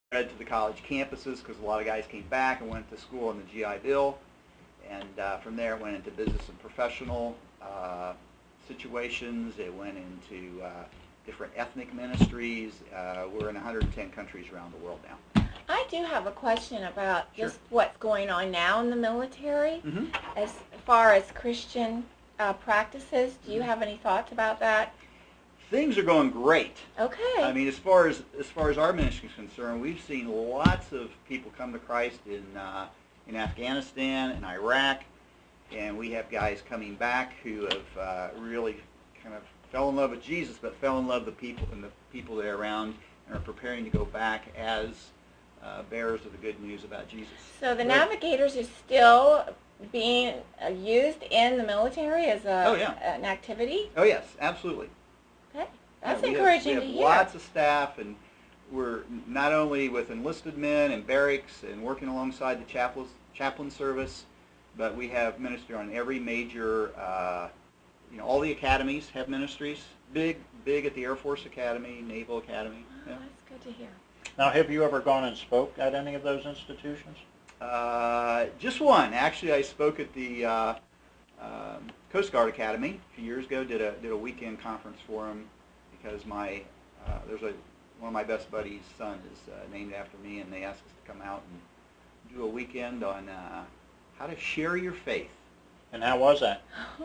spread to the college campuses because a lot of guys came back and went to school on the GI Bill. And from there it went into business and professional situations. It went into different ethnic ministries. We're in 110 countries around the world now. I do have a question about Sure. just what's going on now in the military Mm-hmm. as far as Christian practices. Do you have any thoughts about that? Things are going great. Okay. I mean, as far as our ministry is concerned, we've seen lots of people come to Christ in Afghanistan and Iraq, and we have guys coming back who have really kind of fell in love with Jesus, but fell in love with the people they're around, and are preparing to go back as bearers of the good news about Jesus. So the navigators are still being used in the military as an activity? Oh yes, absolutely. Okay, that's Yeah, encouraging we to have hear. lots of staff, and we're not only with enlisted men and barracks and working alongside the chaplain service, but we have ministry on every major, all the academies have ministries. Big at the Air Force Academy, Naval Academy. Oh, that's good to hear. Now, have you ever gone and spoke at any of those institutions? Just one. Actually, I spoke at the Coast Guard Academy a few years ago. Did a weekend conference for them because there's one of my best buddies' son is named after me, and they asked us to come out and do a weekend on how to share your faith. And how was that?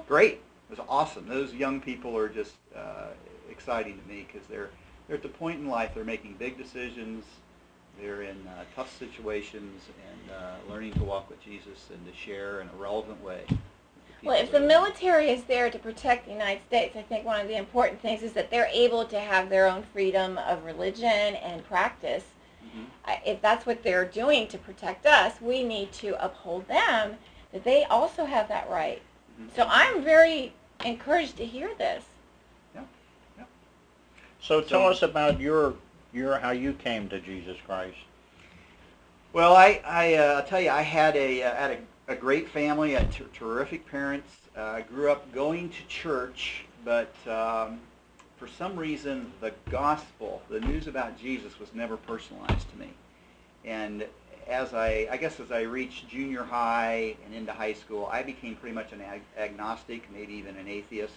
Great. It was awesome. Those young people are just exciting to me because they're at the point in life they're making big decisions. They're in tough situations and learning to walk with Jesus and to share in a relevant way. Well, if the military is there to protect the United States, I think one of the important things is that they're able to have their own freedom of religion and practice. Mm-hmm. If that's what they're doing to protect us, we need to uphold them, that they also have that right. Mm-hmm. So I'm very encouraged to hear this. Yeah. Yeah. So tell us about your how you came to Jesus Christ. Well, I'll tell you, I had a great family. I had terrific parents. I grew up going to church, but for some reason the gospel, the news about Jesus, was never personalized to me. And as I reached junior high and into high school, I became pretty much an agnostic, maybe even an atheist.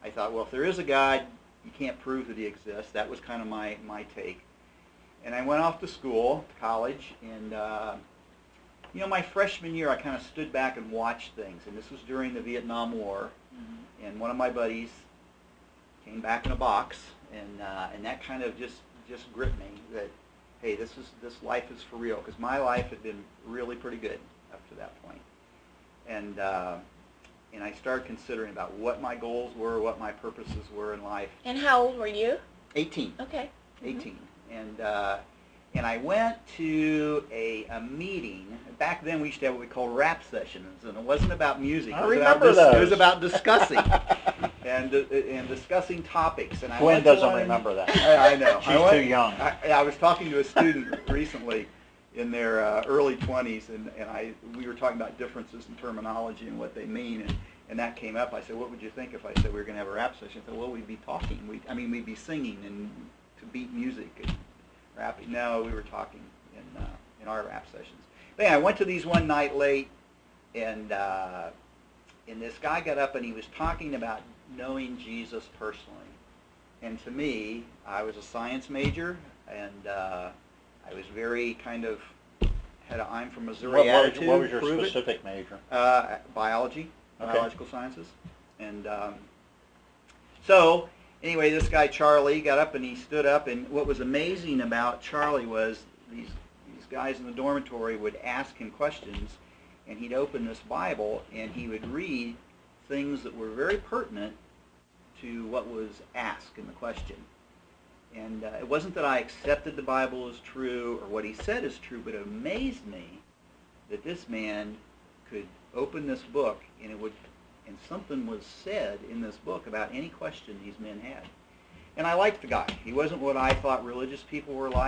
I thought, well, if there is a God, you can't prove that he exists. That was kind of my take. And I went off to school, to college, and my freshman year I kind of stood back and watched things. And this was during the Vietnam War. Mm-hmm. And one of my buddies came back in a box, and that kind of just gripped me that, hey, this life is for real, because my life had been really pretty good up to that point. And I started considering about what my goals were, what my purposes were in life. And how old were you? 18. Okay. 18. And I went to a meeting. Back then we used to have what we called rap sessions, and it wasn't about music. I remember those. It was about discussing and discussing topics. And Gwen doesn't remember that. I know. She's too young. I was talking to a student recently in their early 20s, and we were talking about differences in terminology and what they mean, and that came up. I said, what would you think if I said we were going to have a rap session? I said, well, we'd be talking. We'd be singing and to beat music and rapping. No, we were talking in our rap sessions. But yeah, I went to these one night late, and this guy got up and he was talking about knowing Jesus personally. And to me, I was a science major, and I was very kind of had an I'm from Missouri attitude. What was your specific major? Biology, okay. Biological sciences. And so anyway, this guy Charlie got up and he stood up, and what was amazing about Charlie was these guys in the dormitory would ask him questions, and he'd open this Bible and he would read things that were very pertinent to what was asked in the question. And it wasn't that I accepted the Bible as true or what he said is true, but it amazed me that this man could open this book and something was said in this book about any question these men had. And I liked the guy. He wasn't what I thought religious people were like.